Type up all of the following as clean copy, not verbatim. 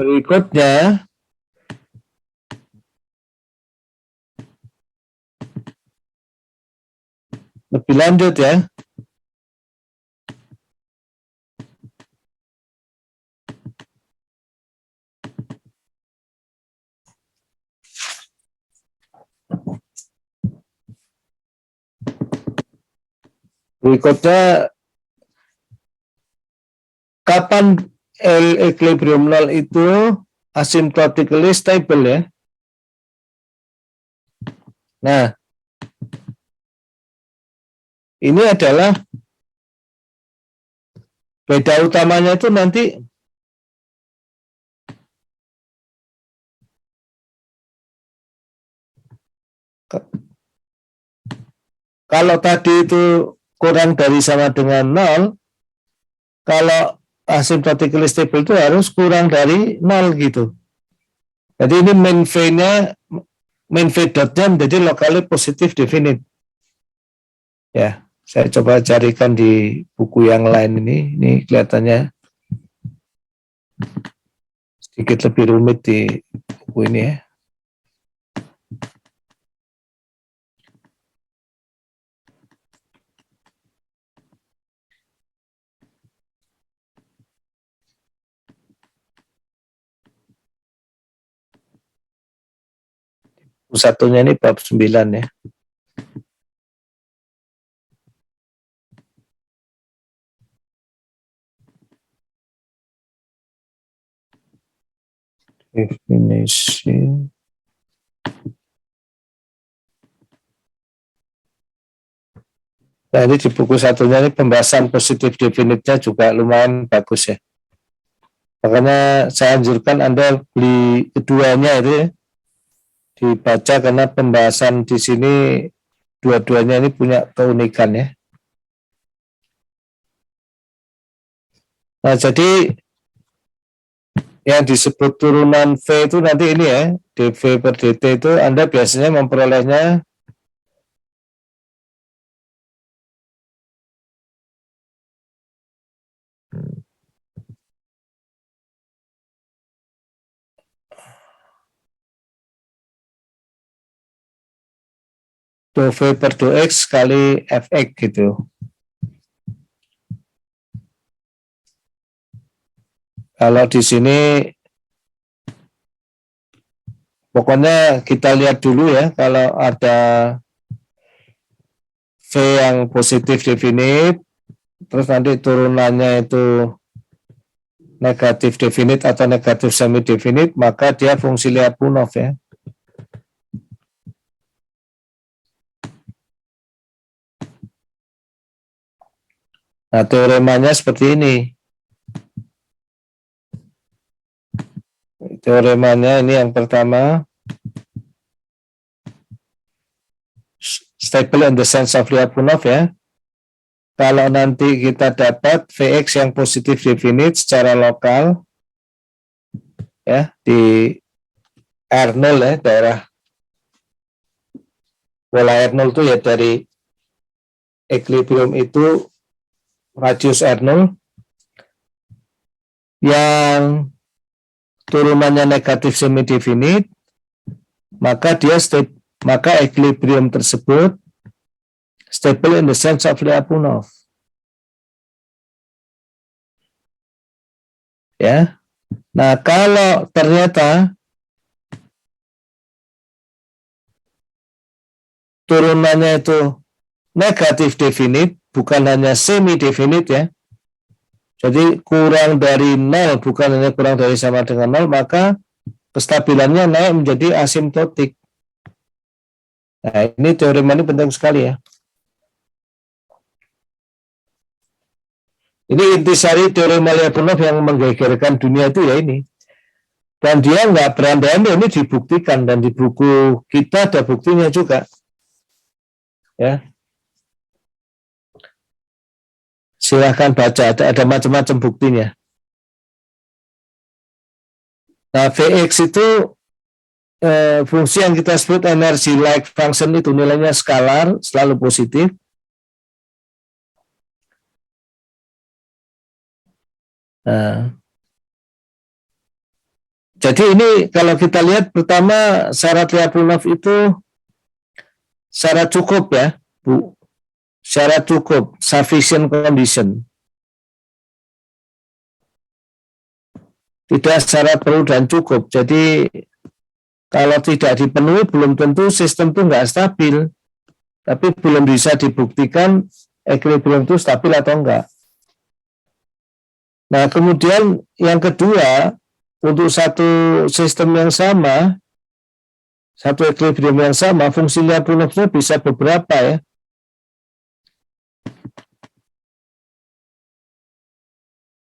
Berikutnya, lebih lanjut ya. Berikutnya, kapan equilibrium nol itu asymptotically stable ya. Nah, ini adalah beda utamanya itu nanti kalau tadi itu kurang dari sama dengan nol, kalau asymptotically stable itu harus kurang dari nol gitu. Jadi ini main V-dotnya menjadi locally positive definite. Ya, saya coba carikan di buku yang lain ini kelihatannya sedikit lebih rumit di buku ini ya. Satunya ini bab 9 ya. Definisi. Nah ini di buku satunya ini pembahasan positif definitnya juga lumayan bagus ya. Makanya saya anjurkan Anda beli keduanya itu ya, dibaca karena pembahasan di sini dua-duanya ini punya keunikan ya. Nah jadi yang disebut turunan V itu nanti ini ya, dV per dt itu Anda biasanya memperolehnya dou V per dou X kali Fx gitu. Kalau di sini pokoknya kita lihat dulu ya, kalau ada V yang positif definite, terus nanti turunannya itu negatif definite atau negatif semi definite, maka dia fungsi Lyapunov ya. Nah, teoremanya seperti ini. Teoremanya ini yang pertama, stable in the sense of Lyapunov ya. Kalau nanti kita dapat Vx yang positif definite secara lokal ya di R0 ya, daerah pola R0 itu ya dari equilibrium itu radius R0 yang turunannya negatif semi definite, maka maka equilibrium tersebut stable in the sense of Lyapunov. Ya. Nah, kalau ternyata turunannya itu negatif definite, bukan hanya semi definite ya. Jadi kurang dari 0, bukan hanya kurang dari sama dengan 0, maka kestabilannya naik menjadi asimptotik. Nah, ini teorema ini penting sekali ya. Ini intisari teorema Lyapunov yang menggegerkan dunia itu ya ini. Dan dia nggak berandai-andai, ini dibuktikan, dan di buku kita ada buktinya juga. Ya. Silahkan baca, ada macam-macam buktinya. Nah, Vx itu fungsi yang kita sebut energy like function itu nilainya skalar, selalu positif. Nah, Jadi ini kalau kita lihat pertama syarat Lyapunov itu syarat cukup ya, Bu. Syarat cukup, sufficient condition. Tidak syarat perlu dan cukup. Jadi kalau tidak dipenuhi belum tentu sistem itu nggak stabil. Tapi belum bisa dibuktikan equilibrium itu stabil atau enggak. Nah, kemudian yang kedua, untuk satu sistem yang sama, satu equilibrium yang sama, fungsi Lyapunovnya bisa beberapa ya.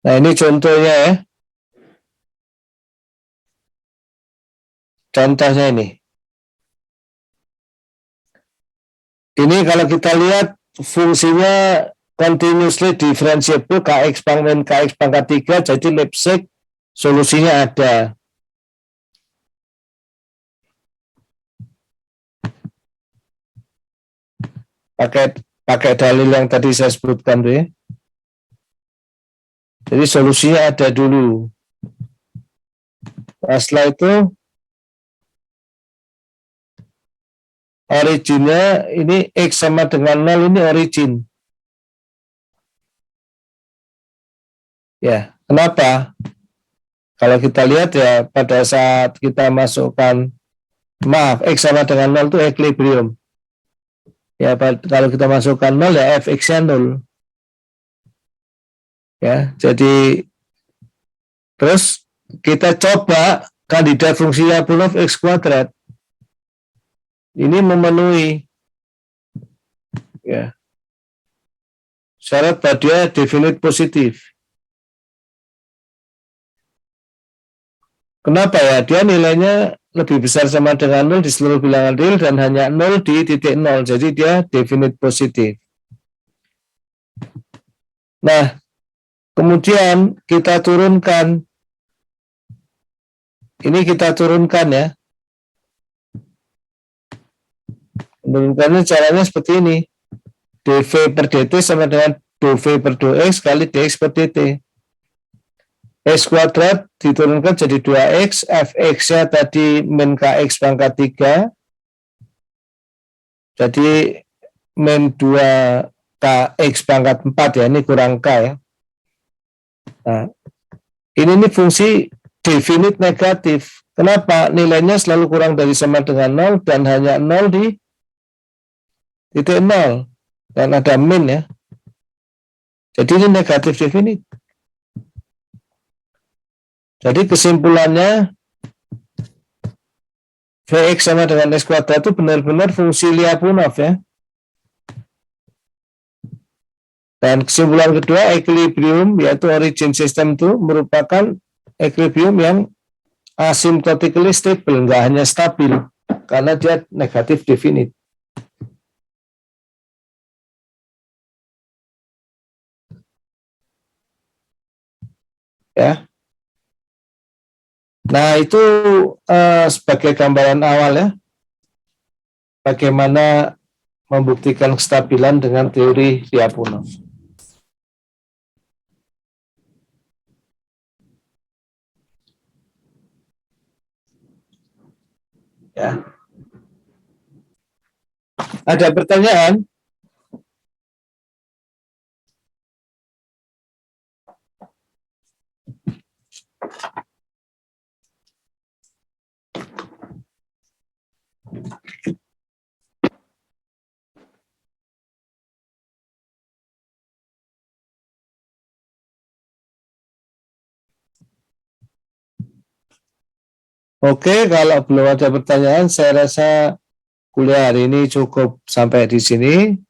Nah, ini contohnya ya. Contohnya ini. Ini kalau kita lihat fungsinya continuously differentiable Kx pangkat Kx pangkat 3, jadi Lipschitz solusinya ada. Pakai dalil yang tadi saya sebutkan tuh ya. Jadi solusinya ada dulu. Nah, setelah itu originnya ini X sama dengan 0 ini origin. Ya, kenapa? Kalau kita lihat ya pada saat kita masukkan, maaf, X sama dengan 0 itu equilibrium. Ya, kalau kita masukkan 0 ya fx-nya 0. Ya, jadi terus kita coba kandidat fungsi Lyapunov X kuadrat. Ini memenuhi ya syarat pada definite positif. Kenapa ya? Dia nilainya lebih besar sama dengan 0 di seluruh bilangan real dan hanya 0 di titik 0. Jadi dia definite positif. Nah, kemudian kita turunkan. Ini kita turunkan ya. Menurunkannya caranya seperti ini. dv per dt sama dengan dv per dx kali dx per dt. X kuadrat diturunkan jadi 2x, fx-nya tadi min kx pangkat 3, jadi min 2kx pangkat 4 ya, ini kurang k ya. Nah, ini fungsi definite negatif. Kenapa? Nilainya selalu kurang dari sama dengan 0 dan hanya 0 di titik 0. Dan ada min ya. Jadi ini negatif definite. Jadi kesimpulannya Vx sama dengan x kuadrat itu benar-benar fungsi Lyapunov ya. Dan kesimpulan kedua, equilibrium yaitu origin system itu merupakan equilibrium yang asymptotically stable, nggak hanya stabil, karena dia negatif definite. Ya. Nah, itu sebagai gambaran awal ya, bagaimana membuktikan kestabilan dengan teori Lyapunov. Ya. Ada pertanyaan? Oke, kalau belum ada pertanyaan, saya rasa kuliah hari ini cukup sampai di sini.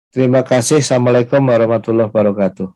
Terima kasih. Assalamualaikum warahmatullahi wabarakatuh.